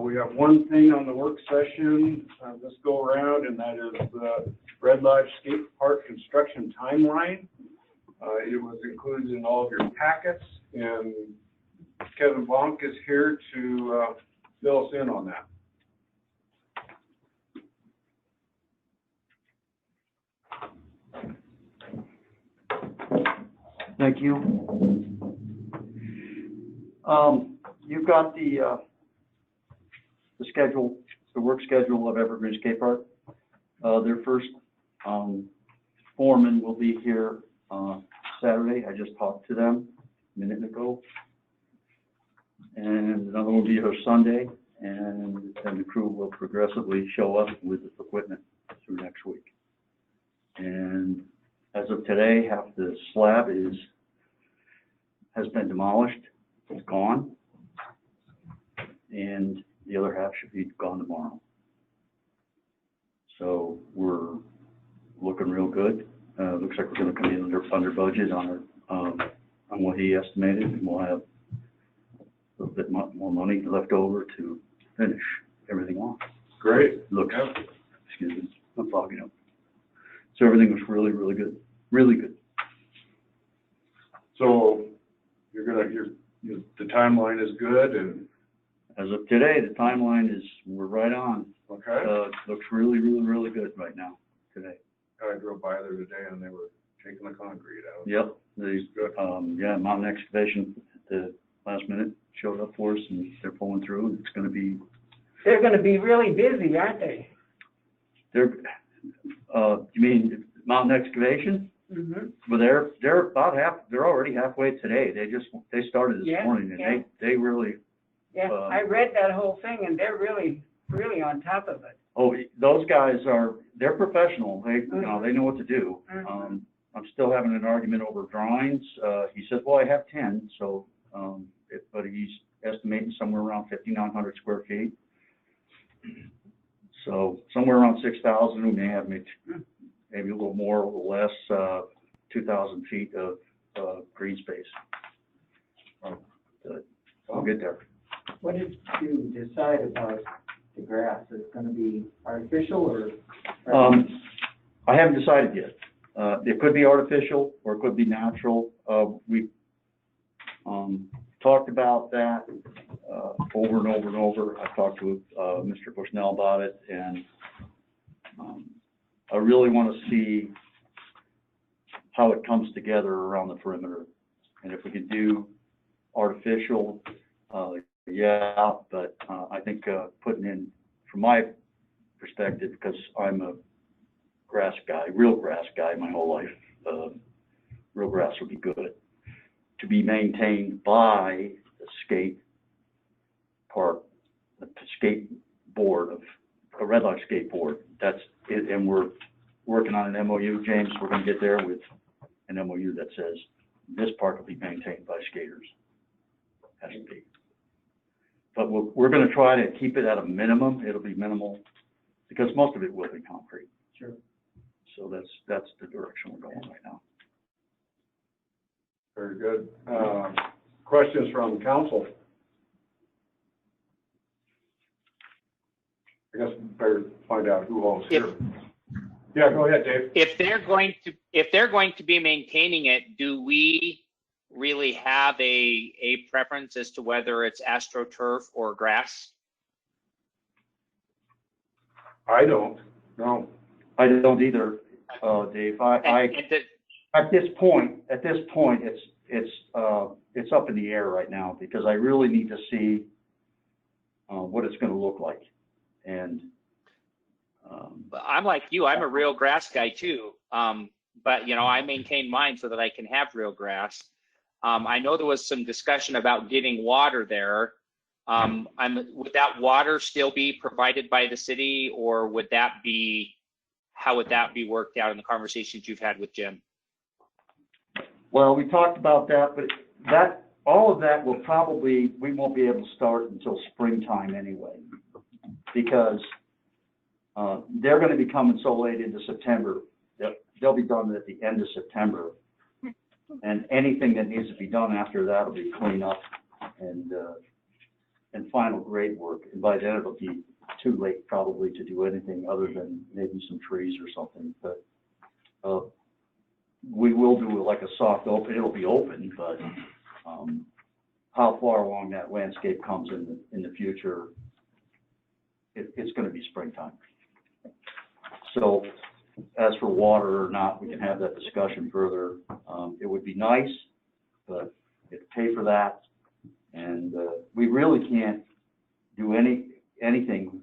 We have one thing on the work session this go around, and that is the Red Lodge Skate Park construction timeline. It was included in all of your packets, and Kevin Bonk is here to fill us in on that. Thank you. You've got the schedule, the work schedule of Evergreen Skate Park. Their first foreman will be here Saturday. I just talked to them a minute ago. And another one will be here Sunday, and then the crew will progressively show up with the equipment through next week. And as of today, half the slab has been demolished. It's gone, and the other half should be gone tomorrow. So we're looking real good. Looks like we're going to come in under budget on what he estimated, and we'll have a little bit more money left over to finish everything off. Great. Looks, excuse me, I'm fogging up. So everything was really, really good, really good. So the timeline is good, and as of today, the timeline is, we're right on. okay. Looks really, really, really good right now today. I drove by there today, and they were taking the concrete out. Yep. Good. Yeah, Mountain Excavation at the last minute showed up for us, and they're pulling through. It's going to be. They're going to be really busy, aren't they? They're. You mean Mountain Excavation? Mm-hmm. Well, they're about half. They're already halfway today. They started this morning, and they really. Yeah, I read that whole thing, and they're really, really on top of it. Oh, those guys they're professional. They they know what to do. Mm-hmm. I'm still having an argument over drawings. He says, well, I have 10, so but he's estimating somewhere around 5,900 square feet. So somewhere around 6,000. We may have maybe a little more, a little less, 2,000 feet of green space. I'll get there. What did you decide about the grass? Is it going to be artificial or? I haven't decided yet. It could be artificial or it could be natural. We talked about that over and over and over. I talked to Mr. Bushnell about it, and I really want to see how it comes together around the perimeter. And if we could do artificial, yeah, but I think putting in, from my perspective, because I'm a grass guy, real grass guy my whole life, real grass would be good. To be maintained by the skate park, the skate board of a Red Lodge skateboard. That's it, and we're working on an MOU, James. We're going to get there with an MOU that says this park will be maintained by skaters. Has to be. But we're going to try to keep it at a minimum. It'll be minimal because most of it will be concrete. Sure. So that's the direction we're going right now. Very good. Questions from council? I guess we better find out who all's here. Yeah, go ahead, Dave. If they're going to be maintaining it, do we really have a preference as to whether it's AstroTurf or grass? I don't. No. I don't either, Dave. At this point, it's up in the air right now because I really need to see what it's going to look like. And I'm like you. I'm a real grass guy too. But I maintain mine so that I can have real grass. I know there was some discussion about getting water there. Would that water still be provided by the city, or how would that be worked out in the conversations you've had with Jim? Well, we talked about that, but all of that we won't be able to start until springtime anyway, because they're going to be coming so late into September that they'll be done at the end of September. And anything that needs to be done after that will be clean up and and final grade work. And by then it'll be too late probably to do anything other than maybe some trees or something. But we will do like a soft open. It'll be open, but how far along that landscape comes in the future, it's going to be springtime. So as for water or not, we can have that discussion further. It would be nice, but you have to pay for that. And we really can't do anything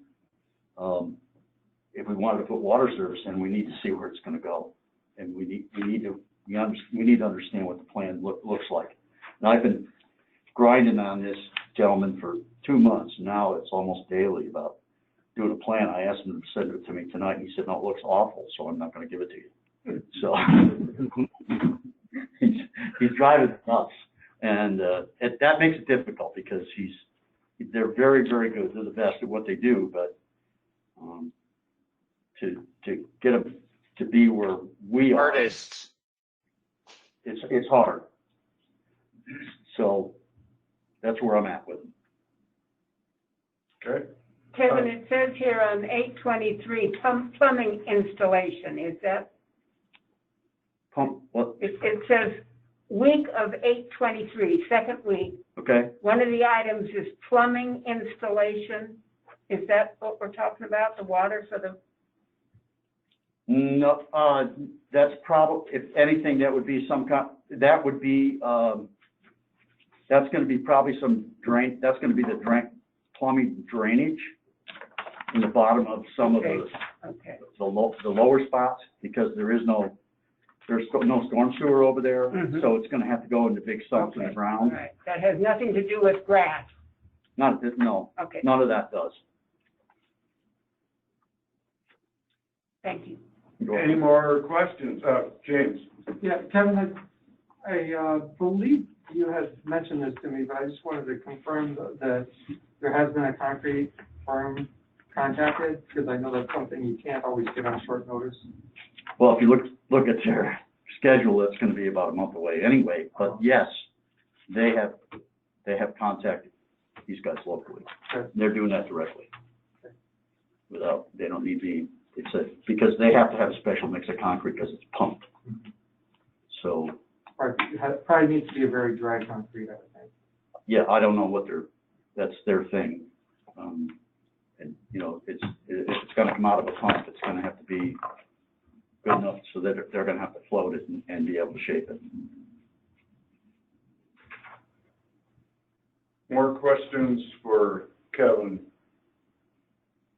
if we wanted to put water service in. We need to see where it's going to go, and we need to understand what the plan looks like. And I've been grinding on this, gentleman, for 2 months. Now it's almost daily about doing a plan. I asked him to send it to me tonight, and he said, "No, it looks awful, so I'm not going to give it to you." So he's driving nuts, and that makes it difficult because they're very, very good. They're the best at what they do, but to get them to be where we are, Artists. it's hard. So that's where I'm at with them. Okay. Kevin, it says here on 823, plumbing installation, is that, Pump, what? it says week of 823, second week. Okay. One of the items is plumbing installation. Is that what we're talking about, the water for the, No, that's probably, if anything, that would be that would be, that's going to be probably that's going to be the plumbing drainage in the bottom of some of okay. the lower spots, because there's no storm sewer over there. Mhm. So it's going to have to go into big sumps in the All ground. right, that has nothing to do with grass. No, Okay, none of that does. thank you. Any more questions? James? Yeah, Kevin, I believe you had mentioned this to me, but I just wanted to confirm that there has been a concrete firm contacted, because I know that's something you can't always get on short notice. Well, if you look at their schedule, it's going to be about a month away anyway. But yes, they have contacted these guys locally. Okay. They're doing that directly. They don't need me. Because they have to have a special mix of concrete because it's pumped. So, Probably needs to be a very dry concrete, I would think. yeah, I don't know that's their thing. And if it's going to come out of a pump, it's going to have to be good enough so that they're going to have to float it and be able to shape it. More questions for Kevin?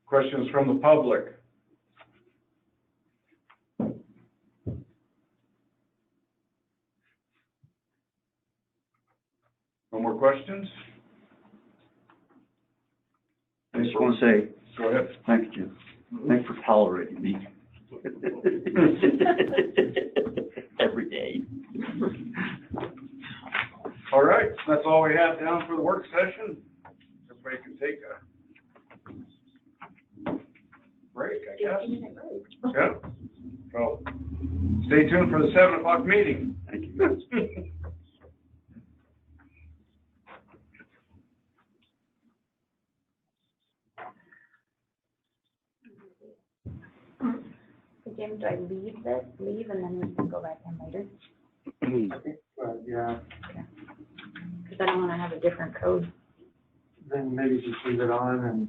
Questions from the public? No more questions? I just want to say, Go ahead. thank you. Thanks for tolerating me. Every day. All right, that's all we have down for the work session. Everybody can take a break, I guess. Yeah. So, stay tuned for the 7 o'clock meeting. Thank you. So James, do I leave and then we can go back in later? I think, yeah, Because I don't want to have a different code. then maybe just leave it on and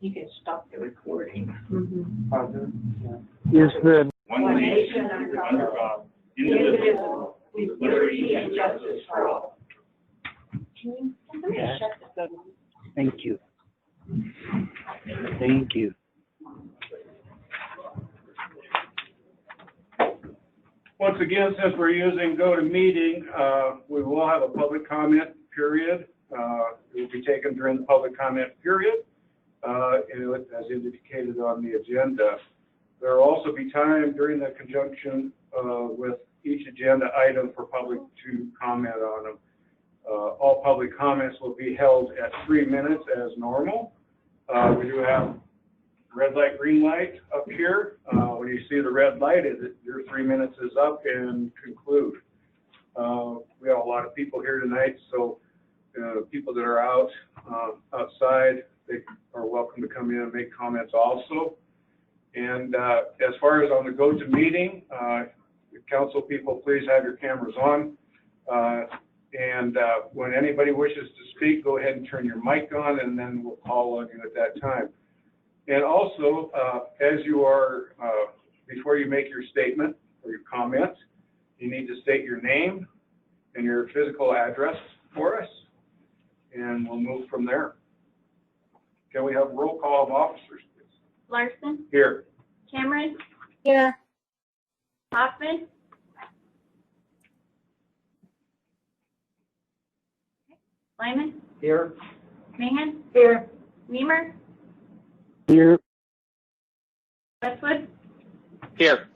You can stop the recording. Mm-hmm. pause it, yeah. One nation under God, indivisible, with liberty and justice for all. Can you somebody shut this? Thank you. Thank you. Once again, since we're using GoToMeeting, we will have a public comment period. It will be taken during the public comment period, as indicated on the agenda. There will also be time during the conjunction with each agenda item for public to comment on them. All public comments will be held at 3 minutes as normal. We do have red light, green light up here. When you see the red light, your 3 minutes is up and conclude. We have a lot of people here tonight, so People that are out, outside, they are welcome to come in and make comments also. And as far as on the go-to-meeting, council people, please have your cameras on. And when anybody wishes to speak, go ahead and turn your mic on, and then we'll call on you at that time. And also, as you are, before you make your statement or your comment, you need to state your name and your physical address for us, and we'll move from there. Can we have a roll call of officers, please? Larson, Here. Cameron, Here. Hoffman, Lyman, Here? Mahan, Here. Weimer, Here. Westwood, Here.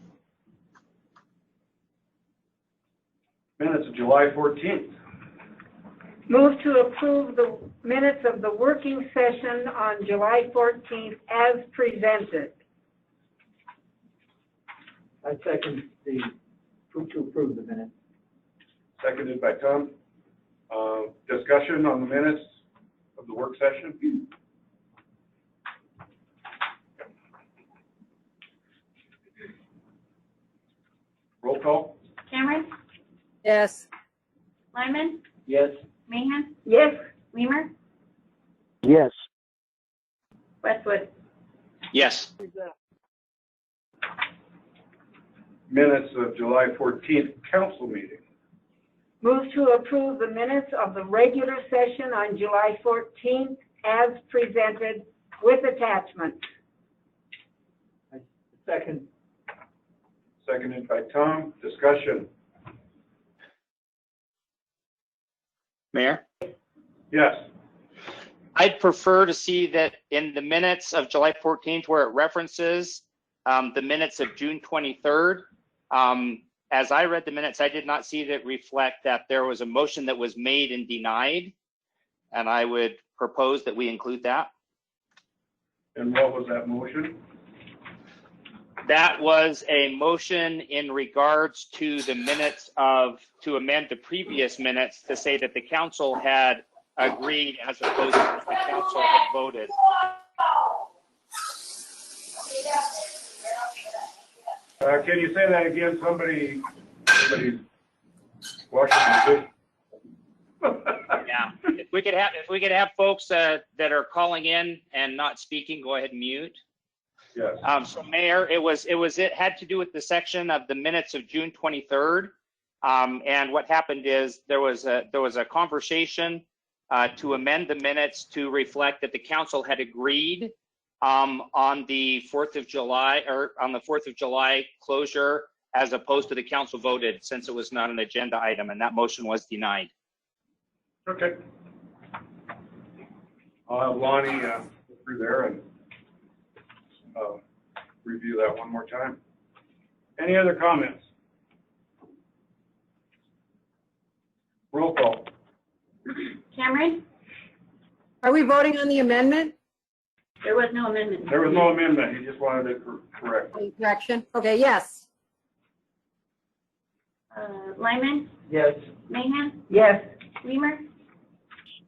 Minutes of July 14th. Move to approve the minutes of the working session on July 14th as presented. I second the, to approve the minutes. Seconded by Tom. Discussion on the minutes of the work session. Roll call. Cameron, Yes. Lyman, Yes? Mahan, Yes. Weimer, Yes. Westwood. Yes. Minutes of July 14th council meeting. Move to approve the minutes of the regular session on July 14th as presented with attachments. I second. Seconded by Tom. Discussion. Mayor? Yes. I'd prefer to see that in the minutes of July 14th where it references the minutes of June 23rd. As I read the minutes, I did not see that reflect that there was a motion that was made and denied. And I would propose that we include that. And what was that motion? That was a motion in regards to the minutes of, to amend the previous minutes to say that the council had agreed as opposed to the council had voted. Can you say that again? Somebody's washing the dishes. Yeah, if we could have folks that are calling in and not speaking, go ahead and mute. Yes. So Mayor, it had to do with the section of the minutes of June 23rd. And what happened is there was a conversation to amend the minutes to reflect that the council had agreed on the 4th of July or on the 4th of July closure as opposed to the council voted since it was not an agenda item and that motion was denied. Okay. I'll have Lonnie go through there and review that one more time. Any other comments? Roll call. Cameron, Are we voting on the amendment? there was no amendment. There was no amendment. He just wanted it correct. Correction? Okay, yes. Lyman, Yes? Mahan, Yes. Weimer,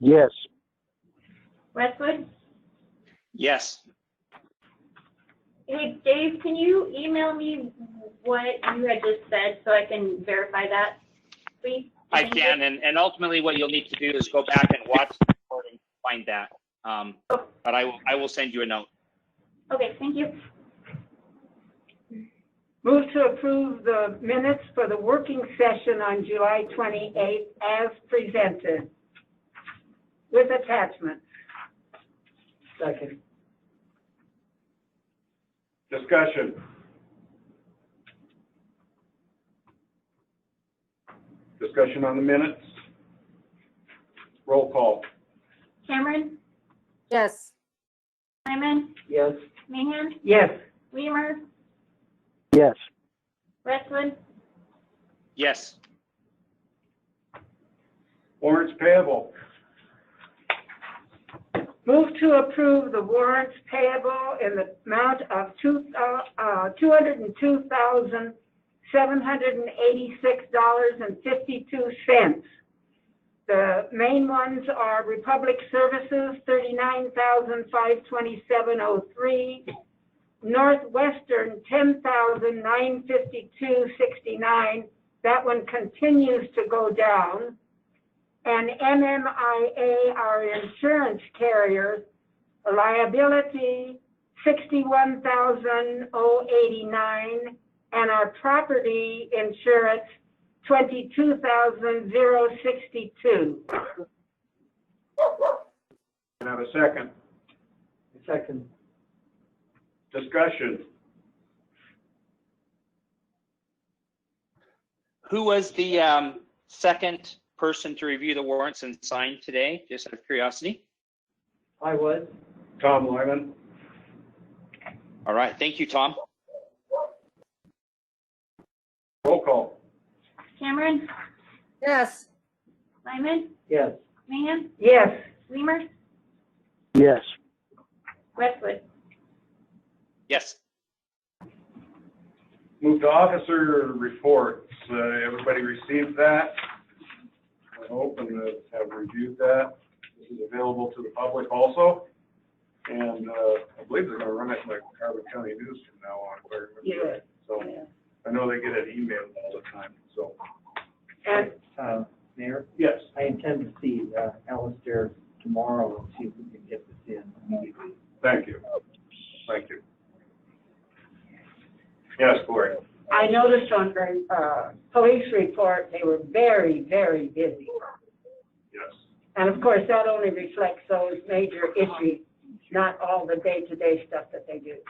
Yes. Westwood. Yes. Hey, Dave, can you email me what you had just said so I can verify that, please? I Thank you. can, and ultimately what you'll need to do is go back and watch the recording to find that. But I will send you a note. Okay, thank you. Move to approve the minutes for the working session on July 28th as presented with attachments. Second. Discussion. Discussion on the minutes. Roll call. Cameron, Yes. Lyman, Yes? Mahan, Yes. Weimer, Yes. Westwood. Yes. Warrants payable. Move to approve the warrants payable in the amount of $202,786.52. The main ones are Republic Services, $39,527.03. Northwestern, $10,952.69. That one continues to go down. And MMIA, our insurance carrier, liability, $61,089, and our property insurance, $22,062. Can I have a second? Second. Discussion. Who was the second person to review the warrants and sign today, just out of curiosity? I was. Tom Lyman. All right, thank you, Tom. Roll call. Cameron, Yes. Lyman, Yes. Mahan, Yes. Weimer, Yes. Westwood. Yes. Move to officer reports. Everybody received that? I hope and have reviewed that. This is available to the public also. And I believe they're going to run it like Carbon County News from now on. Yeah. So I know they get an email all the time, so. And Mayor, Yes. I intend to see Alistair tomorrow and see if we can get this in immediately. Thank you. Thank you. Yes, Cory. I noticed on the police report, they were very, very busy. Yes. And of course, that only reflects those major issues, not all the day-to-day stuff that they do.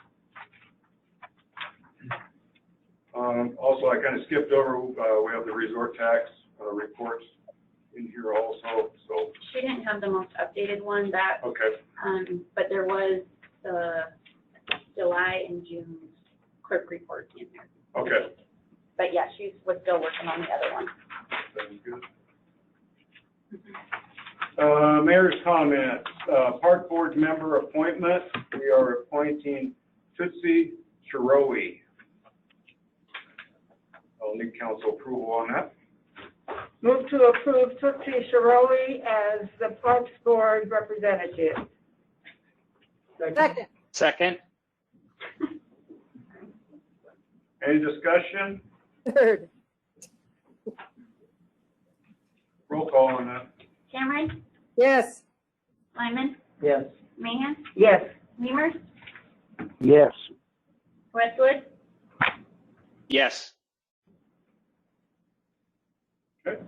Also, I kind of skipped over, we have the resort tax reports in here also, so, She didn't have the most updated one that, okay. but there was the July and June clerk report in there. Okay. But yeah, she was still working on the other one. Very good. Mayor's comments, park board member appointment, we are appointing Tootsie Chirowi. I'll need council approval on that. Move to approve Tootsie Shirley as the Parks Board representative. Second. Second? Any discussion? Third. Roll call on that. Cameron, Yes. Lyman, Yes. Mahan, Yes. Weimer, Yes. Westwood. Yes. Okay.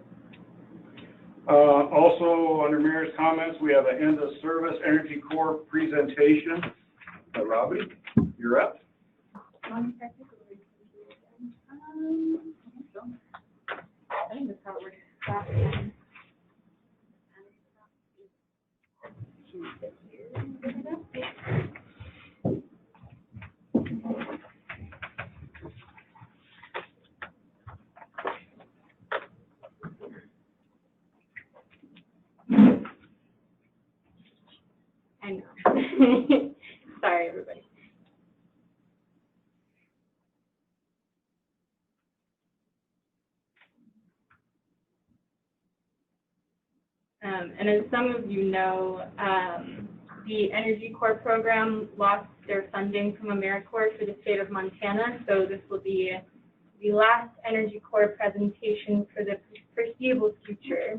Also, under mayor's comments, we have an end of service Energy Corps presentation. Robbie, you're up. I think that's how it works. I know. Sorry, everybody. And as some of you know, the Energy Corps program lost their funding from AmeriCorps for the state of Montana, so this will be the last Energy Corps presentation for the foreseeable future.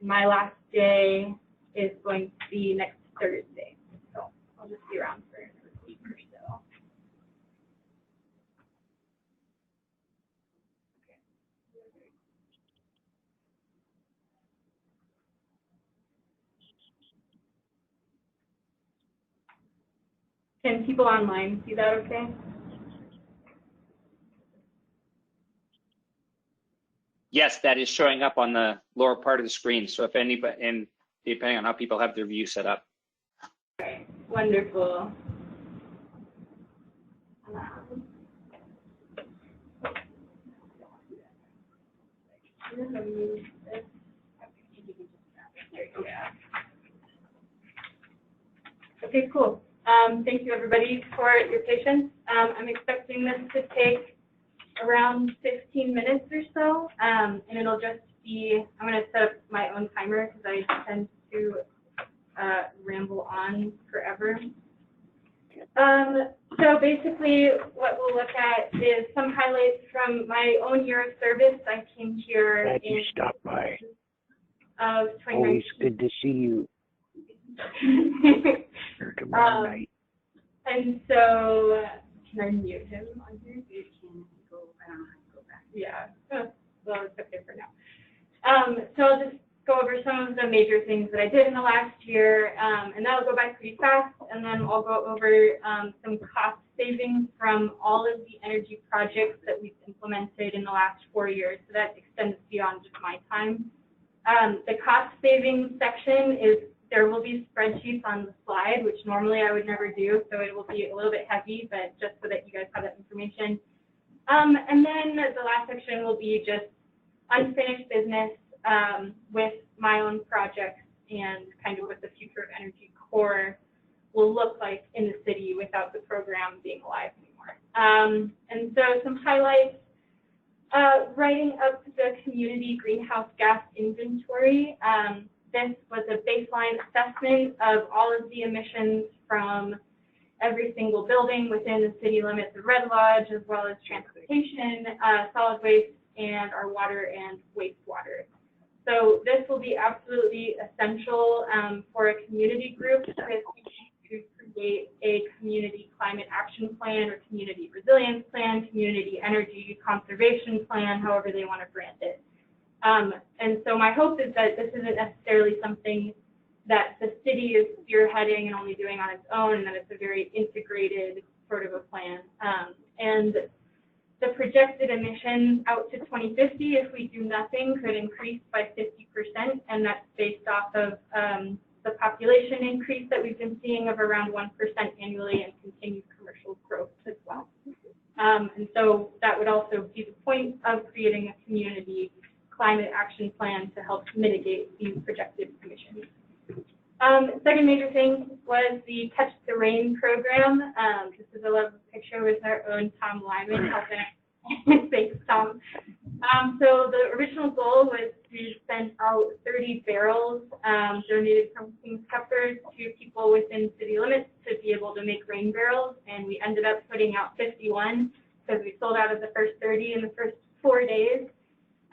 My last day is going to be next Thursday, so I'll just be around for another week or so. Can people online see that okay? Yes, that is showing up on the lower part of the screen. So if anybody, and depending on how people have their view set up. Okay, wonderful. Okay, cool. Thank you, everybody, for your patience. I'm expecting this to take around 15 minutes or so, and it'll just I'm going to set up my own timer because I tend to ramble on forever. So basically what we'll look at is some highlights from my own year of service. I came here Glad you in stopped by. of Always 2019. good to see you here tomorrow night. And so, can I mute him on here? You can go, I don't know how to go back. Yeah, well, it's okay for now. So I'll just go over some of the major things that I did in the last year, and that'll go by pretty fast, and then I'll go over some cost savings from all of the energy projects that we've implemented in the last 4 years, so that extends beyond just my time. The cost savings section is, there will be spreadsheets on the slide, which normally I would never do, so it will be a little bit heavy, but just so that you guys have that information. And then the last section will be just unfinished business with my own projects and kind of what the future of Energy Corps will look like in the city without the program being alive anymore. And so some highlights, writing up the community greenhouse gas inventory. This was a baseline assessment of all of the emissions from every single building within the city limits of Red Lodge, as well as transportation, solid waste, and our water and wastewater. So this will be absolutely essential for a community group to create a community climate action plan or community resilience plan, community energy conservation plan, however they want to brand it. And so my hope is that this isn't necessarily something that the city is spearheading and only doing on its own, and that it's a very integrated sort of a plan. And the projected emissions out to 2050, if we do nothing, could increase by 50%, and that's based off of the population increase that we've been seeing of around 1% annually and continued commercial growth as well. And so that would also be the point of creating a community climate action plan to help mitigate these projected emissions. Second major thing was the Catch the Rain program. This is a lovely picture with our own Tom Lyman helping. Thanks, Tom. So the original goal was to send out 30 barrels donated from King's Cuppers to people within city limits to be able to make rain barrels, and we ended up putting out 51 because we sold out of the first 30 in the first 4 days.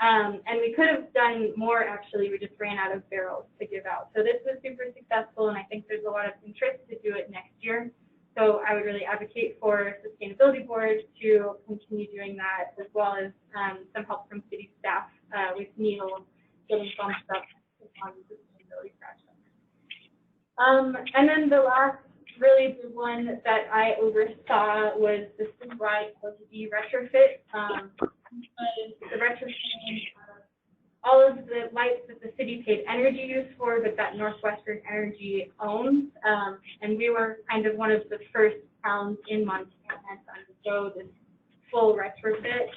And we could have done more, actually. We just ran out of barrels to give out. So this was super successful, and I think there's a lot of interest to do it next year. So I would really advocate for Sustainability Board to continue doing that, as well as some help from city staff with Neil getting bumped up on the sustainability project. And then the last really big one that I oversaw was the citywide LED retrofit. The retrofitting all of the lights that the city paid energy use for, but that Northwestern Energy owns. And we were kind of one of the first towns in Montana to undergo this full retrofit.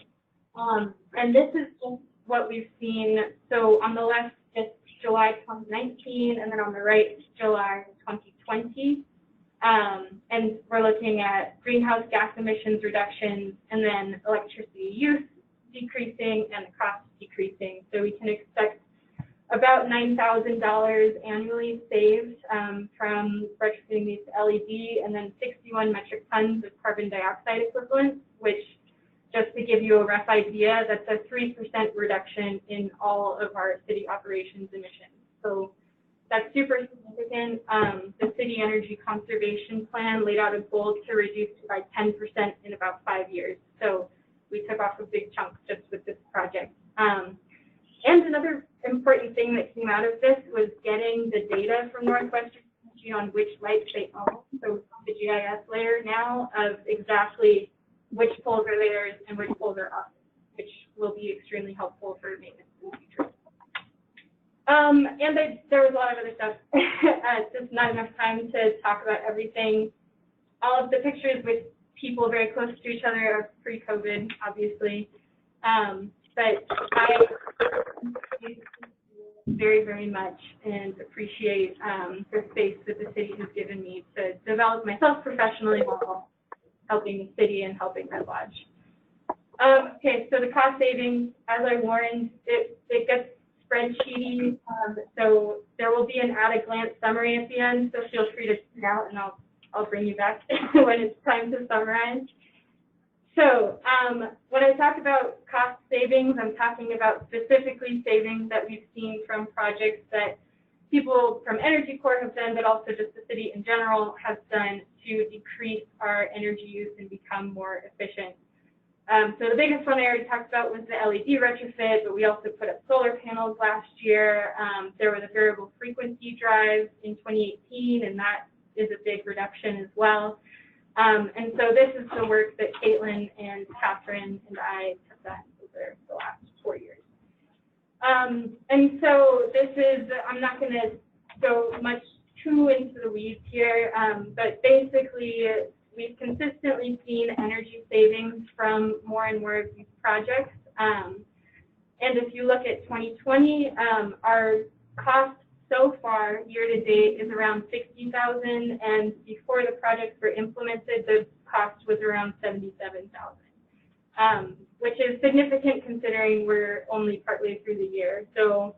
And this is just what we've seen. So on the left, it's July 2019, and then on the right, July 2020. And we're looking at greenhouse gas emissions reductions, and then electricity use decreasing and the cost decreasing. So we can expect about $9,000 annually saved from retrofitting these to LED, and then 61 metric tons of carbon dioxide equivalent, which, just to give you a rough idea, that's a 3% reduction in all of our city operations emissions. So that's super significant. The city energy conservation plan laid out a goal to reduce by 10% in about 5 years. So we took off a big chunk just with this project. And another important thing that came out of this was getting the data from Northwestern Energy on which lights they own. So the GIS layer now of exactly which poles are theirs and which poles are us, which will be extremely helpful for maintenance in the future. And there was a lot of other stuff. It's just not enough time to talk about everything. All of the pictures with people very close to each other are pre-COVID, obviously. But I very, very much and appreciate the space that the city has given me to develop myself professionally while helping the city and helping Red Lodge. Okay, so the cost savings, as I warned, it gets spreadsheety, so there will be an at-a-glance summary at the end, so feel free to print out and I'll bring you back when it's time to summarize. So when I talk about cost savings, I'm talking about specifically savings that we've seen from projects that people from Energy Corps have done, but also just the city in general has done to decrease our energy use and become more efficient. So the biggest one I already talked about was the LED retrofit, but we also put up solar panels last year. There were the variable frequency drives in 2018, and that is a big reduction as well. And so this is the work that Caitlin and Catherine and I have done over the last 4 years. And so this is, I'm not going to go much too into the weeds here, but basically we've consistently seen energy savings from more and more of these projects. And if you look at 2020, our cost so far year to date is around $60,000, and before the projects were implemented, the cost was around $77,000, which is significant considering we're only partly through the year. So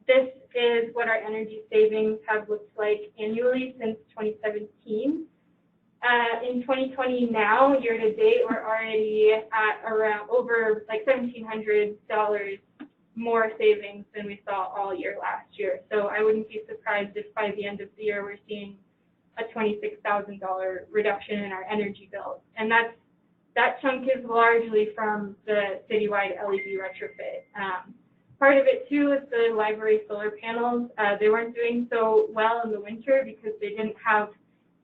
this is what our energy savings have looked like annually since 2017. In 2020 now, year to date, we're already at around over like $1,700 more savings than we saw all year last year. So I wouldn't be surprised if by the end of the year we're seeing a $26,000 reduction in our energy bills. And that chunk is largely from the citywide LED retrofit. Part of it too is the library solar panels. They weren't doing so well in the winter because they didn't have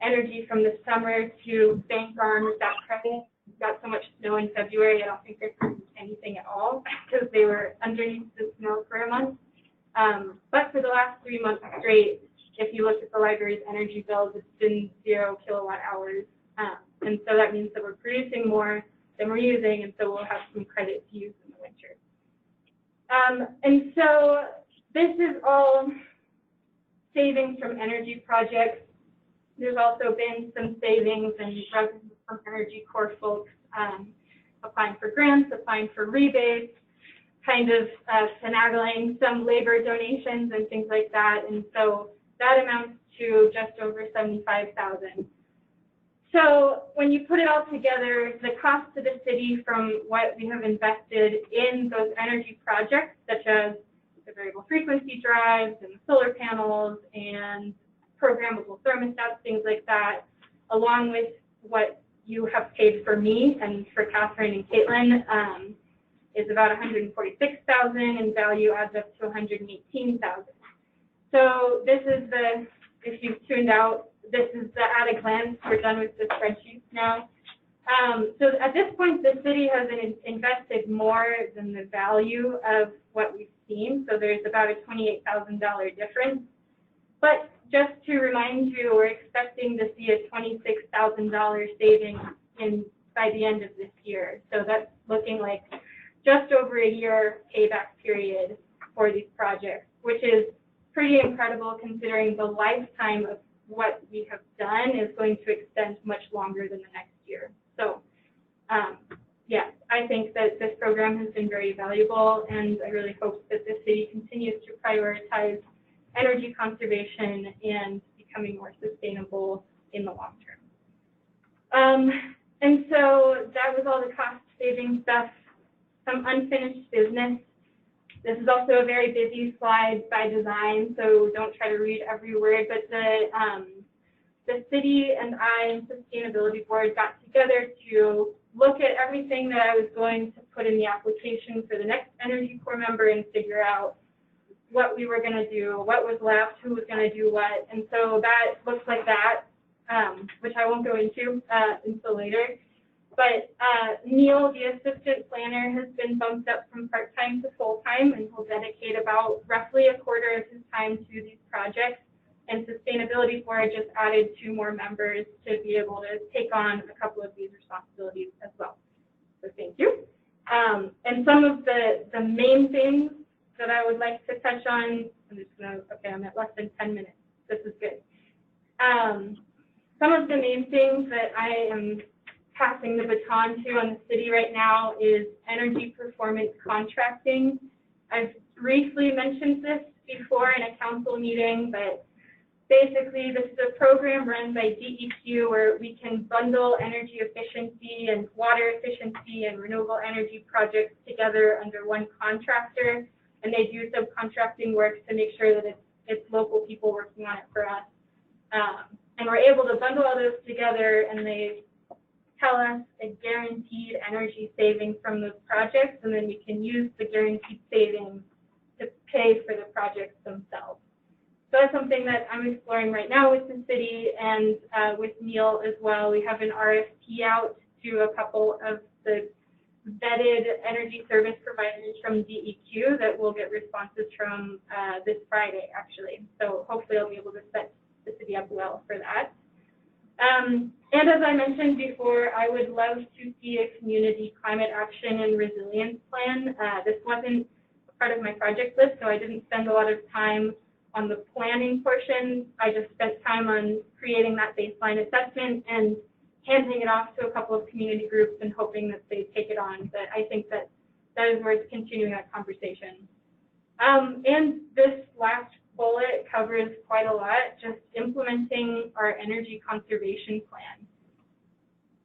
energy from the summer to bank on that credit. We got so much snow in February, I don't think they produced anything at all because they were underneath the snow for a month. But for the last 3 months straight, if you look at the library's energy bills, it's been 0 kilowatt hours. And so that means that we're producing more than we're using, and so we'll have some credit to use in the winter. And so this is all savings from energy projects. There's also been some savings and revenue from Energy Corps folks applying for grants, applying for rebates, kind of finagling some labor donations and things like that. And so that amounts to just over $75,000. So when you put it all together, the cost to the city from what we have invested in those energy projects, such as the variable frequency drives and the solar panels and programmable thermostats, things like that, along with what you have paid for me and for Catherine and Caitlin, is about $146,000, and value adds up to $118,000. So this is the, if you've tuned out, this is the at a glance. We're done with the spreadsheets now. So at this point, the city has invested more than the value of what we've seen. So there's about a $28,000 difference. But just to remind you, we're expecting to see a $26,000 savings by the end of this year. So that's looking like just over a year payback period for these projects, which is pretty incredible considering the lifetime of what we have done is going to extend much longer than the next year. So yeah, I think that this program has been very valuable, and I really hope that the city continues to prioritize energy conservation and becoming more sustainable in the long term. And so that was all the cost saving stuff. Some unfinished business. This is also a very busy slide by design, so don't try to read every word, but the city and I and Sustainability Board got together to look at everything that I was going to put in the application for the next Energy Corps member and figure out what we were going to do, what was left, who was going to do what. And so that looks like that, which I won't go into until later. But Neil, the assistant planner, has been bumped up from part-time to full-time, and will dedicate about roughly a quarter of his time to these projects. And Sustainability Board just added 2 more members to be able to take on a couple of these responsibilities as well. So thank you. And some of the main things that I would like to touch on, I'm just gonna, okay, I'm at less than 10 minutes. This is good. Some of the main things that I am passing the baton to on the city right now is energy performance contracting. I've briefly mentioned this before in a council meeting, but basically this is a program run by DEQ where we can bundle energy efficiency and water efficiency and renewable energy projects together under one contractor, and they do subcontracting work to make sure that it's local people working on it for us. And we're able to bundle all those together, and they tell us a guaranteed energy saving from those projects, and then we can use the guaranteed savings to pay for the projects themselves. So that's something that I'm exploring right now with the city and with Neil as well. We have an RFP out to a couple of the vetted energy service providers from DEQ that we'll get responses from this Friday, actually. So hopefully I'll be able to set the city up well for that. And as I mentioned before, I would love to see a community climate action and resilience plan. This wasn't part of my project list, so I didn't spend a lot of time on the planning portion. I just spent time on creating that baseline assessment and handing it off to a couple of community groups and hoping that they take it on. But I think that is worth continuing that conversation. And this last bullet covers quite a lot, just implementing our energy conservation plan.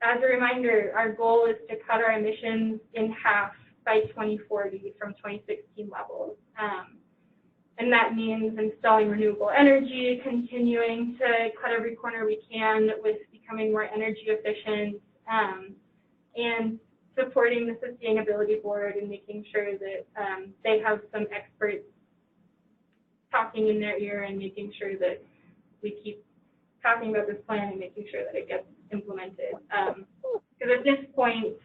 As a reminder, our goal is to cut our emissions in half by 2040 from 2016 levels. And that means installing renewable energy, continuing to cut every corner we can with becoming more energy efficient, and supporting the Sustainability Board and making sure that they have some experts talking in their ear and making sure that we keep talking about this plan and making sure that it gets implemented. Because at this point,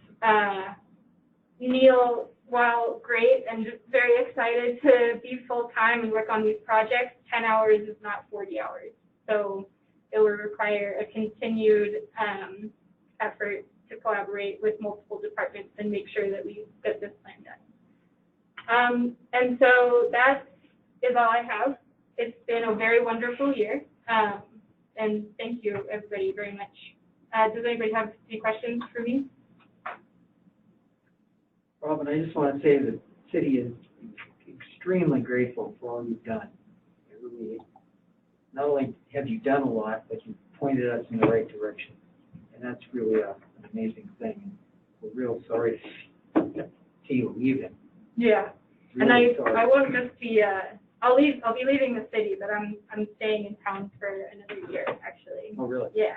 Neil, while great and just very excited to be full-time and work on these projects, 10 hours is not 40 hours. So it will require a continued effort to collaborate with multiple departments and make sure that we get this plan done. And so that is all I have. It's been a very wonderful year. And thank you, everybody, very much. Does anybody have any questions for me? Robin, I just want to say that the city is extremely grateful for all you've done. It really, not only have you done a lot, but you've pointed us in the right direction. And that's really an amazing thing. And we're real sorry to see you leaving. Yeah. Really And sorry. I won't just be I'll be leaving the city, but I'm staying in town for another year, actually. Oh, really? Yeah.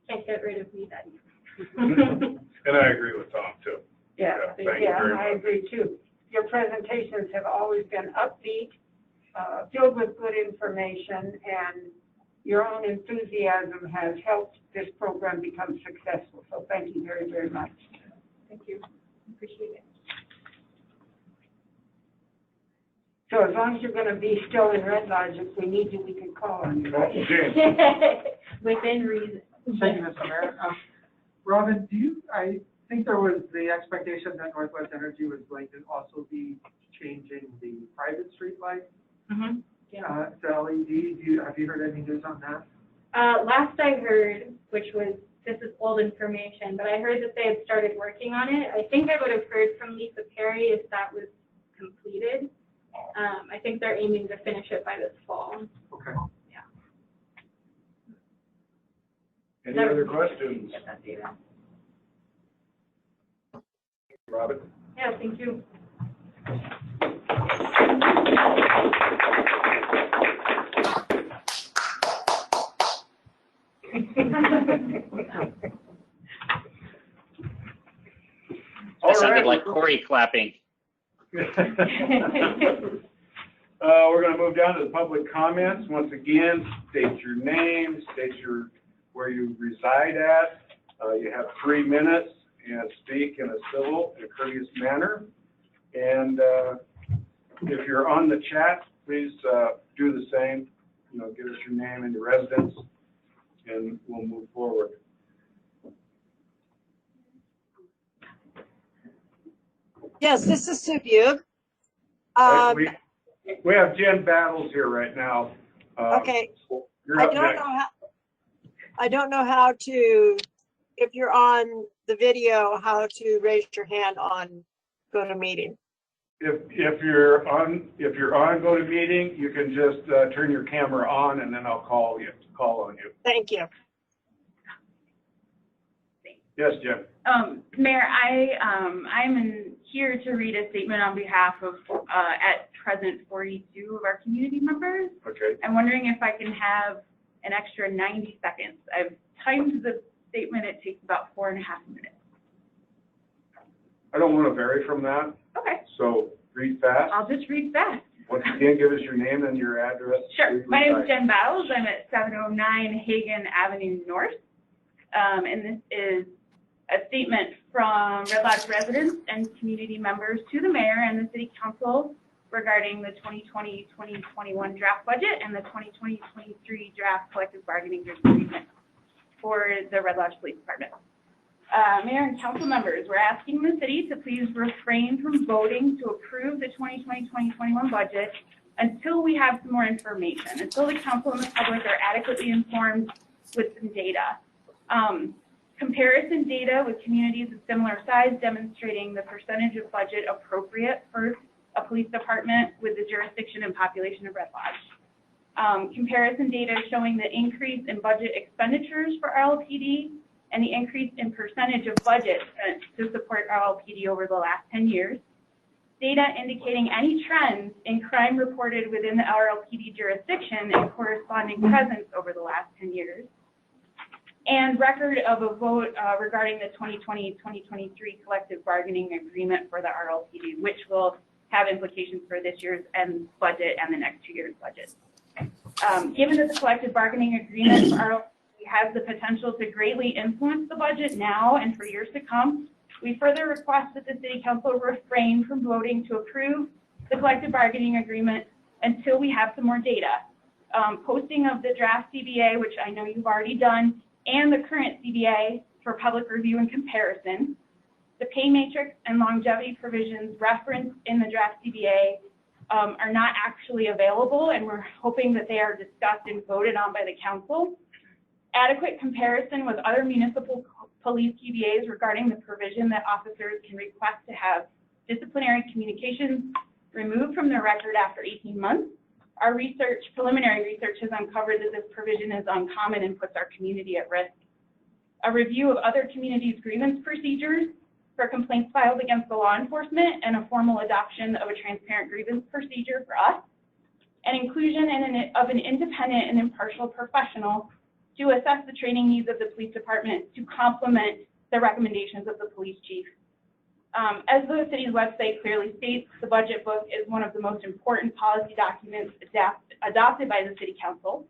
Can't get rid of me that easy. And I agree with Tom, too. Yeah, thank you yeah, very I much. agree too. Your presentations have always been upbeat, filled with good information, and your own enthusiasm has helped this program become successful. So thank you very, very much. Thank you. Appreciate it. So as long as you're going to be still in Red Lodge, if we need you, we can call on you. Oh, James. Within reason. Thank you, Mr. Mayor. Robin, I think there was the expectation that Northwest Energy was going to also be changing the private street lights Mm-hmm. Yeah. to LED. Have you heard any news on that? Last I heard, which was, this is old information, but I heard that they had started working on it. I think I would have heard from Lisa Perry if that was completed. I think they're aiming to finish it by this fall. Okay. Any other questions, Get that data. Robin? Yeah, thank you. All That sounded right. like Corey clapping. We're going to move down to the public comments. Once again, state your name, state where you reside at. You have 3 minutes and speak in a civil and courteous manner. And if you're on the chat, please do the same. Give us your name and your residence, and we'll move forward. Yes, this is Sue Bug. We have Jen Battles here right now. Okay, You're I up don't next. know I don't know how to, if you're on the video, how to raise your hand on GoToMeeting. If you're on GoToMeeting, you can just turn your camera on and then I'll call on you. Thank you. Yes, Jim? Mayor, I'm here to read a statement on behalf of, at present, 42 of our community members. Okay. I'm wondering if I can have an extra 90 seconds. I've timed the statement. It takes about 4.5 minutes. I don't want to vary from that, Okay, so read fast. I'll just read fast. Once again, give us your name and your address. Sure. Please My name is reside. Jen Battles. I'm at 709 Hagen Avenue North. And this is a statement from Red Lodge residents and community members to the mayor and the city council regarding the 2020-2021 draft budget and the 2020-23 draft collective bargaining agreement for the Red Lodge Police Department. Mayor and council members, we're asking the city to please refrain from voting to approve the 2020-2021 budget until we have some more information, until the council and the public are adequately informed with some data. Comparison data with communities of similar size demonstrating the percentage of budget appropriate for a police department with the jurisdiction and population of Red Lodge. Comparison data showing the increase in budget expenditures for RLPD and the increase in percentage of budget spent to support RLPD over the last 10 years. Data indicating any trends in crime reported within the RLPD jurisdiction and corresponding presence over the last 10 years. And record of a vote regarding the 2020-2023 collective bargaining agreement for the RLPD, which will have implications for this year's budget and the next 2 years' budget. Given that the collective bargaining agreement for RLPD has the potential to greatly influence the budget now and for years to come, we further request that the City Council refrain from voting to approve the collective bargaining agreement until we have some more data. Posting of the draft CBA, which I know you've already done, and the current CBA for public review and comparison. The pay matrix and longevity provisions referenced in the draft CBA are not actually available, and we're hoping that they are discussed and voted on by the council. Adequate comparison with other municipal police CBAs regarding the provision that officers can request to have disciplinary communications removed from their record after 18 months. Our research, preliminary research, has uncovered that this provision is uncommon and puts our community at risk. A review of other communities' grievance procedures for complaints filed against the law enforcement and a formal adoption of a transparent grievance procedure for us. And inclusion of an independent and impartial professional to assess the training needs of the police department to complement the recommendations of the police chief. As the city's website clearly states, the budget book is one of the most important policy documents adopted by the City Council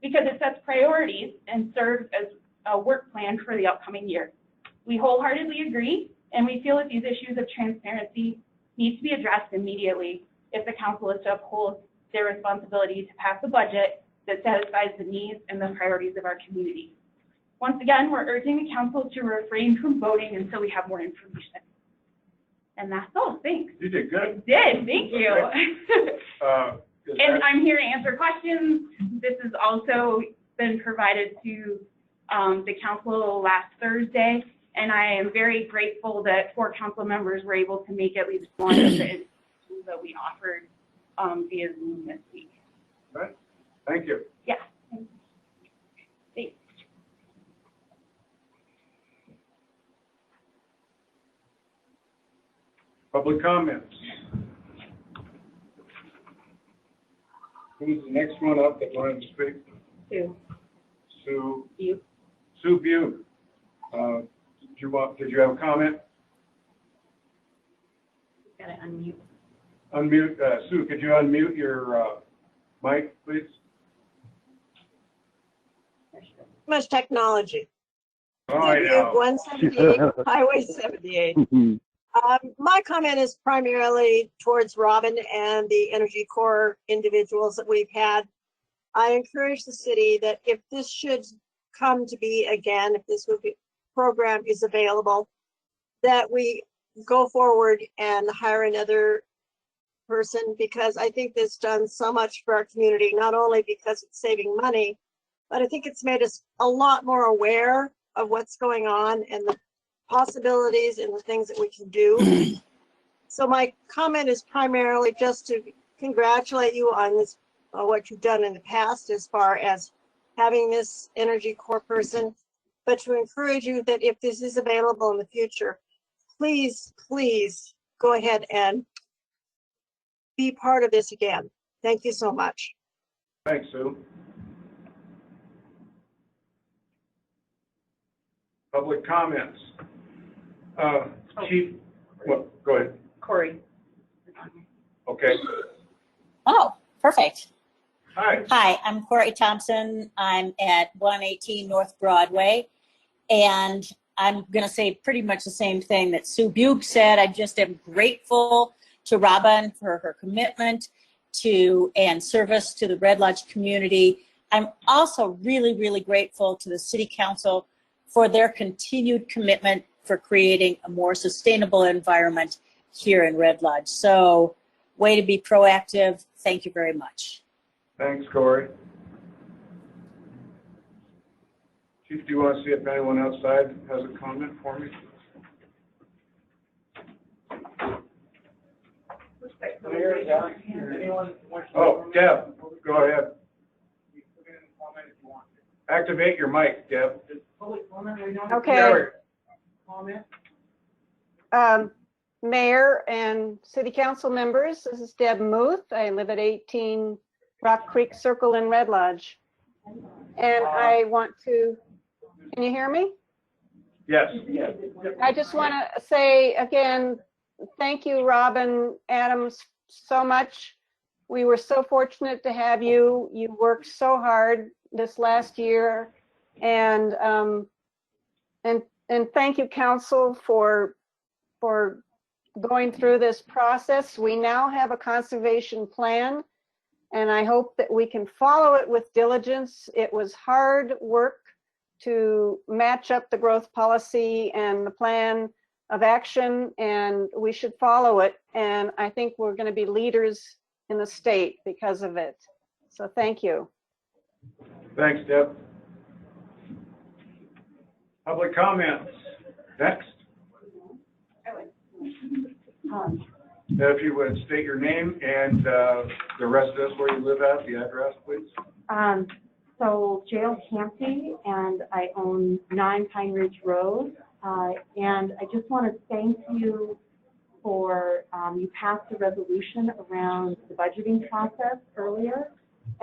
because it sets priorities and serves as a work plan for the upcoming year. We wholeheartedly agree, and we feel that these issues of transparency need to be addressed immediately if the council is to uphold their responsibility to pass a budget that satisfies the needs and the priorities of our community. Once again, we're urging the council to refrain from voting until we have more information. And that's all, thanks. You did good. I did, thank you. Is And that- I'm here to answer questions. This has also been provided to the council last Thursday, and I am very grateful that 4 council members were able to make at least one of the interviews that we offered via Zoom this week. Right. Thank you. Yeah. Thanks. Public comments. Who's the next one up that wanted to speak? Sue. Sue. You. Sue Butte. Did you have a comment? Gotta unmute. Unmute, Sue, could you unmute your mic, please? Much technology. Oh, I know. 178, Highway 78. My comment is primarily towards Robin and the Energy Corps individuals that we've had. I encourage the city that if this should come to be again, if this program is available, that we go forward and hire another person, because I think this done so much for our community, not only because it's saving money, but I think it's made us a lot more aware of what's going on and the possibilities and the things that we can do. So my comment is primarily just to congratulate you on this, what you've done in the past as far as having this Energy Corps person, but to encourage you that if this is available in the future, please, please go ahead and be part of this again. Thank you so much. Thanks, Sue. Public comments. Chief, what, go ahead. Corey. Okay. Oh, perfect. Hi. Hi, I'm Corey Thompson. I'm at 118 North Broadway. And I'm going to say pretty much the same thing that Sue Buke said. I just am grateful to Robin for her commitment to and service to the Red Lodge community. I'm also really, really grateful to the City Council for their continued commitment for creating a more sustainable environment here in Red Lodge. So, way to be proactive. Thank you very much. Thanks, Corey. Chief, do you want to see if anyone outside has a comment for me? Oh, Deb, go ahead. Activate your mic, Deb. Okay. Mayor and City Council members, this is Deb Muth. I live at 18 Rock Creek Circle in Red Lodge. And I want to, can you hear me? Yes. I just want to say again, thank you, Robin Adams, so much. We were so fortunate to have you. You worked so hard this last year. And thank you, Council, for going through this process. We now have a conservation plan, and I hope that we can follow it with diligence. It was hard work to match up the growth policy and the plan of action, and we should follow it. And I think we're going to be leaders in the state because of it. So thank you. Thanks, Deb. Public comments. Next. If you would state your name and the residence where you live at, the address, please. So Jael Campy, and I own 9 Pine Ridge Road. And I just want to thank you for, you passed a resolution around the budgeting process earlier,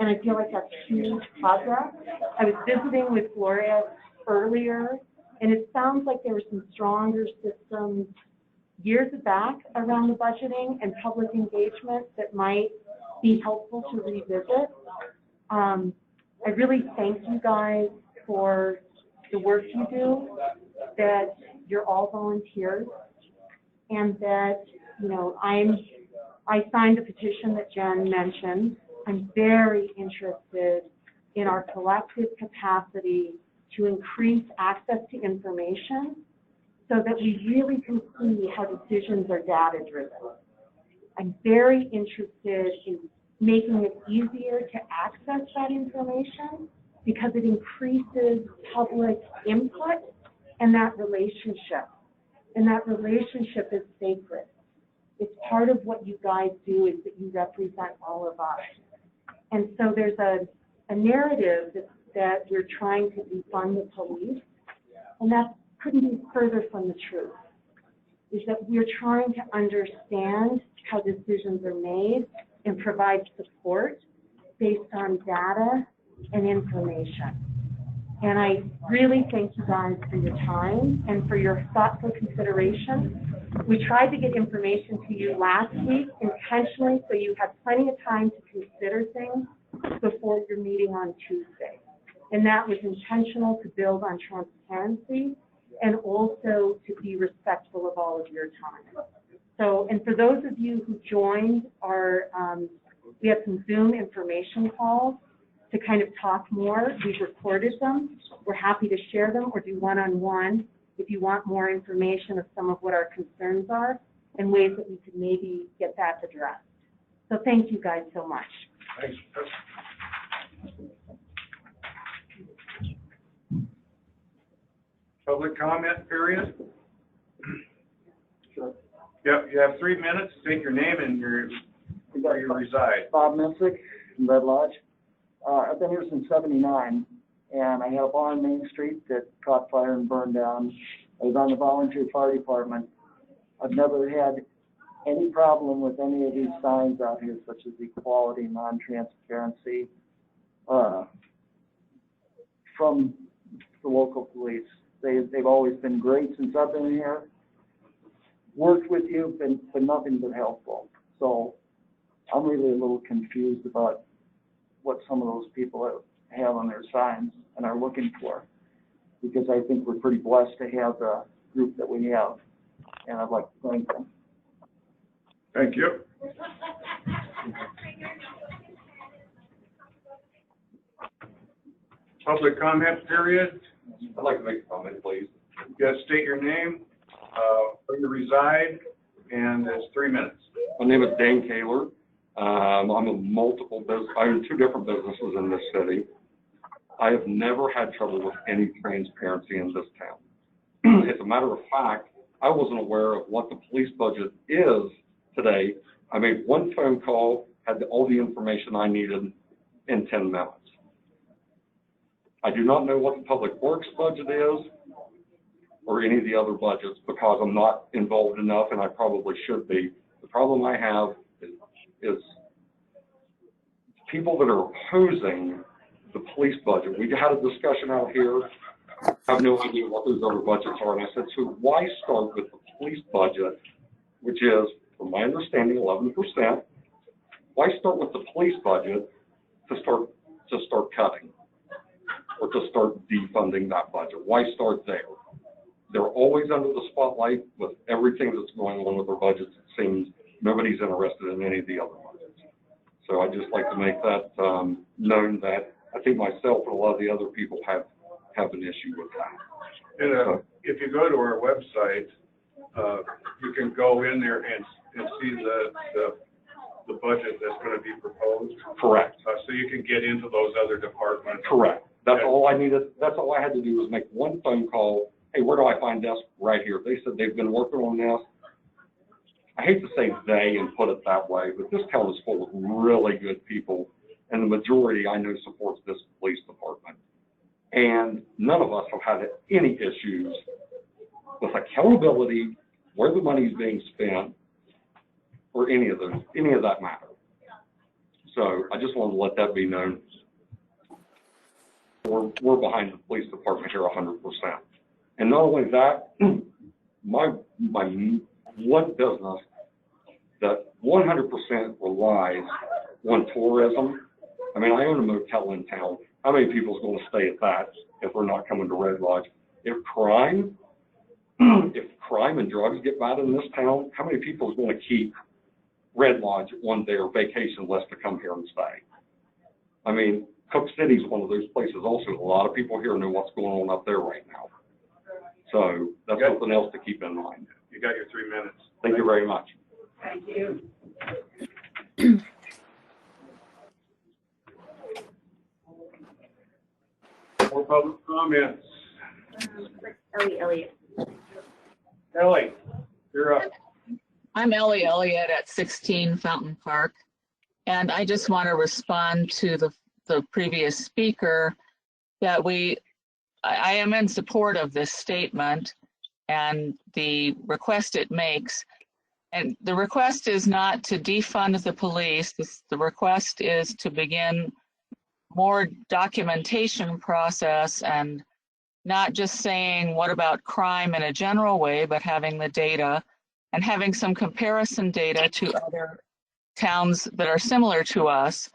and I feel like that's huge progress. I was visiting with Gloria earlier, and it sounds like there were some stronger systems years back around the budgeting and public engagement that might be helpful to revisit. I really thank you guys for the work you do, that you're all volunteers, and that, you know, I signed the petition that Jen mentioned. I'm very interested in our collective capacity to increase access to information so that we really can see how decisions are data-driven. I'm very interested in making it easier to access that information because it increases public input and that relationship. And that relationship is sacred. It's part of what you guys do, is that you represent all of us. And so there's a narrative that we're trying to defund the police, and that couldn't be further from the truth, is that we're trying to understand how decisions are made and provide support based on data and information. And I really thank you guys for your time and for your thoughtful consideration. We tried to get information to you last week intentionally so you have plenty of time to consider things before your meeting on Tuesday. And that was intentional to build on transparency and also to be respectful of all of your time. So, and for those of you who joined our, we have some Zoom information calls to kind of talk more. We've recorded them. We're happy to share them or do one-on-one if you want more information of some of what our concerns are and ways that we could maybe get that addressed. So thank you guys so much. Thanks. Public comment period. Yep, you have 3 minutes. State your name and where you reside. Bob Missick from Red Lodge. I've been here since '79, and I had a barn on Main Street that caught fire and burned down. I was on the volunteer fire department. I've never had any problem with any of these signs out here, such as equality, non-transparency, from the local police. They've always been great since I've been here. Worked with you, been nothing but helpful. So I'm really a little confused about what some of those people have on their signs and are looking for, because I think we're pretty blessed to have the group that we have, and I'd like to thank them. Thank you. Public comment period. I'd like to make a comment, please. You guys state your name, where you reside, and it's 3 minutes. My name is Dan Kaler. I'm a multiple business. I own 2 different businesses in this city. I have never had trouble with any transparency in this town. As a matter of fact, I wasn't aware of what the police budget is today. I made one phone call, had all the information I needed in 10 minutes. I do not know what the public works budget is or any of the other budgets because I'm not involved enough, and I probably should be. The problem I have is people that are opposing the police budget. We had a discussion out here. I have no idea what those other budgets are. And I said, so why start with the police budget, which is, from my understanding, 11%. Why start with the police budget to start cutting or to start defunding that budget? Why start there? They're always under the spotlight with everything that's going on with their budgets. It seems nobody's interested in any of the other budgets. So I'd just like to make that known that I think myself and a lot of the other people have an issue with that. And if you go to our website, you can go in there and see the budget that's going to be proposed. Correct. So you can get into those other departments. Correct. That's all I needed. That's all I had to do was make one phone call. Hey, where do I find this? Right here. They said they've been working on this. I hate to say they and put it that way, but this town is full of really good people, and the majority I know supports this police department. And none of us have had any issues with accountability, where the money is being spent, or any of that matter. So I just wanted to let that be known. We're behind the police department here 100%. And not only that, my one business that 100% relies on tourism. I mean, I own a motel in town. How many people is going to stay at that if we're not coming to Red Lodge? If crime and drugs get bad in this town, how many people is going to keep Red Lodge on their vacation list to come here and stay? I mean, Cook City is one of those places also. A lot of people here know what's going on up there right now. So that's something else to keep in mind. You got your 3 minutes. Thank you very much. Thank you. More public comments. Ellie Elliott. Ellie, you're up. I'm Ellie Elliott at 16 Fountain Park, and I just want to respond to the previous speaker that I am in support of this statement and the request it makes. And the request is not to defund the police. The request is to begin more documentation process and not just saying what about crime in a general way, but having the data and having some comparison data to other towns that are similar to us.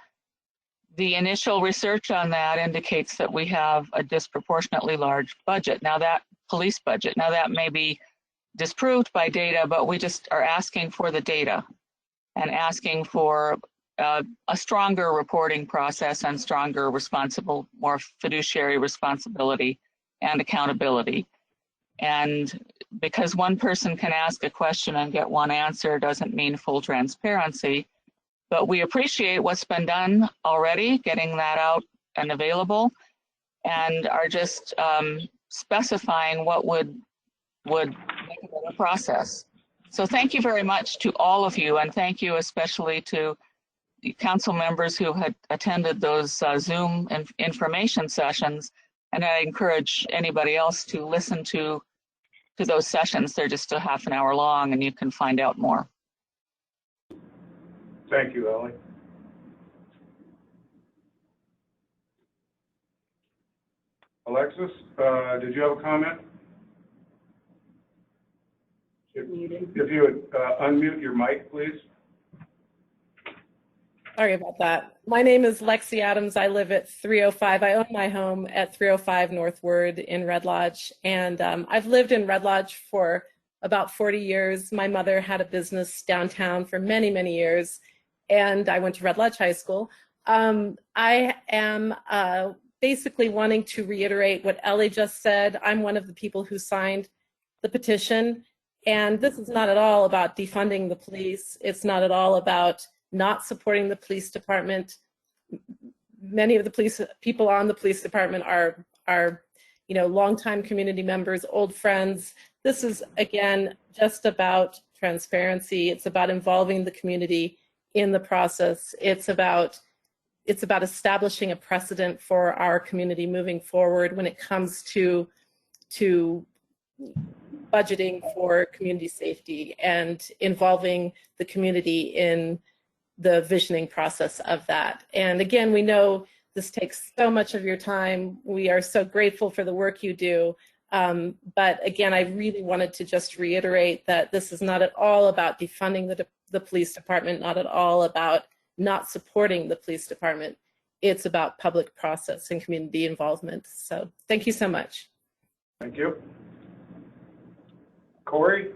The initial research on that indicates that we have a disproportionately large budget. Now that police budget, now that may be disproved by data, but we just are asking for the data and asking for a stronger reporting process and stronger more fiduciary responsibility and accountability. And because one person can ask a question and get one answer doesn't mean full transparency, but we appreciate what's been done already, getting that out and available, and are just specifying what would make a better process. So thank you very much to all of you, and thank you especially to the council members who had attended those Zoom information sessions. And I encourage anybody else to listen to those sessions. They're just a half an hour long, and you can find out more. Thank you, Ellie. Alexis, did you have a comment? If you would unmute your mic, please. Sorry about that. My name is Lexi Adams. I live at 305. I own my home at 305 Northward in Red Lodge. And I've lived in Red Lodge for about 40 years. My mother had a business downtown for many, many years. And I went to Red Lodge High School. I am basically wanting to reiterate what Ellie just said. I'm one of the people who signed the petition. And this is not at all about defunding the police. It's not at all about not supporting the police department. Many of the people on the police department are longtime community members, old friends. This is, again, just about transparency. It's about involving the community in the process. It's about establishing a precedent for our community moving forward when it comes to budgeting for community safety and involving the community in the visioning process of that. And again, we know this takes so much of your time. We are so grateful for the work you do. But again, I really wanted to just reiterate that this is not at all about defunding the police department, not at all about not supporting the police department. It's about public process and community involvement. So thank you so much. Thank you. Corey,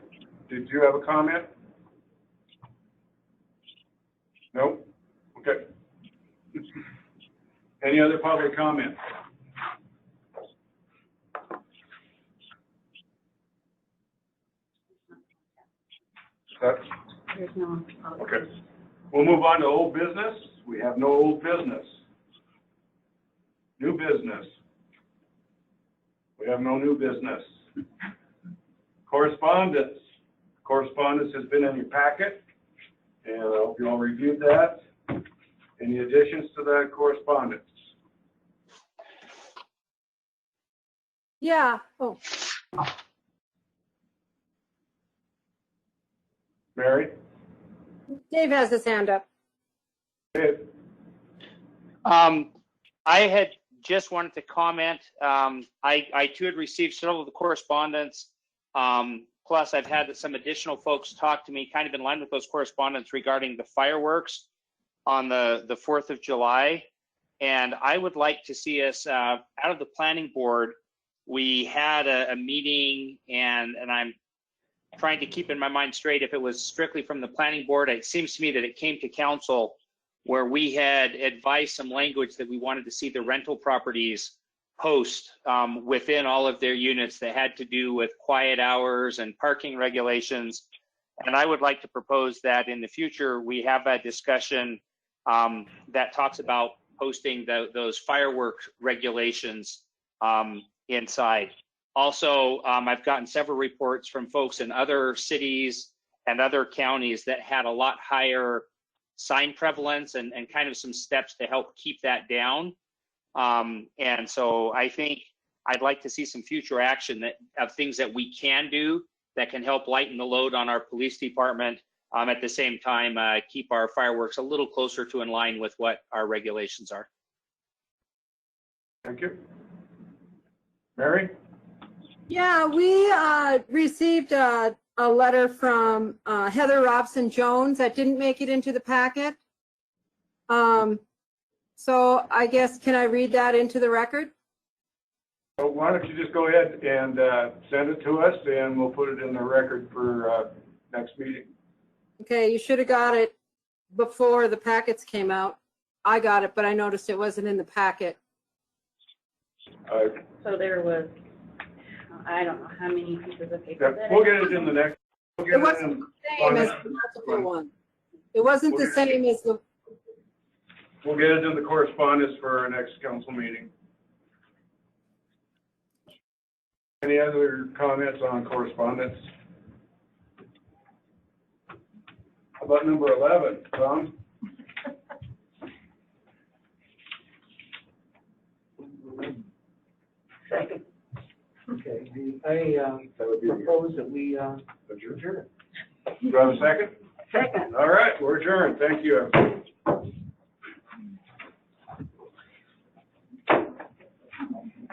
did you have a comment? No? Okay. Any other public comment? There's no. Okay. We'll move on to old business. We have no old business. New business. We have no new business. Correspondence. Correspondence has been in your packet, and I hope you all reviewed that. Any additions to that correspondence? Yeah. Oh. Mary? Dave has his hand up. Dave? I had just wanted to comment. I too had received several of the correspondence. Plus, I've had some additional folks talk to me kind of in line with those correspondence regarding the fireworks on the 4th of July. And I would like to see us, out of the planning board, we had a meeting, and I'm trying to keep in my mind straight if it was strictly from the planning board. It seems to me that it came to council where we had advised some language that we wanted to see the rental properties post within all of their units that had to do with quiet hours and parking regulations. And I would like to propose that in the future, we have a discussion that talks about posting those fireworks regulations inside. Also, I've gotten several reports from folks in other cities and other counties that had a lot higher sign prevalence and kind of some steps to help keep that down. And so I think I'd like to see some future action of things that we can do that can help lighten the load on our police department. At the same time, keep our fireworks a little closer to in line with what our regulations are. Thank you. Mary? Yeah, we received a letter from Heather Robson Jones that didn't make it into the packet. So I guess, can I read that into the record? So why don't you just go ahead and send it to us, and we'll put it in the record for next meeting. Okay, you should have got it before the packets came out. I got it, but I noticed it wasn't in the packet. So there was, I don't know how many pieces of paper. Yeah, we'll get it in the next. We'll It wasn't the same as the multiple one. It wasn't the same as the. We'll get it in the correspondence for our next council meeting. Any other comments on correspondence? How about number 11, Tom? Second. Okay, I propose that we adjourn. Do I have a second? Second. All right, we're adjourned. Thank you, everyone.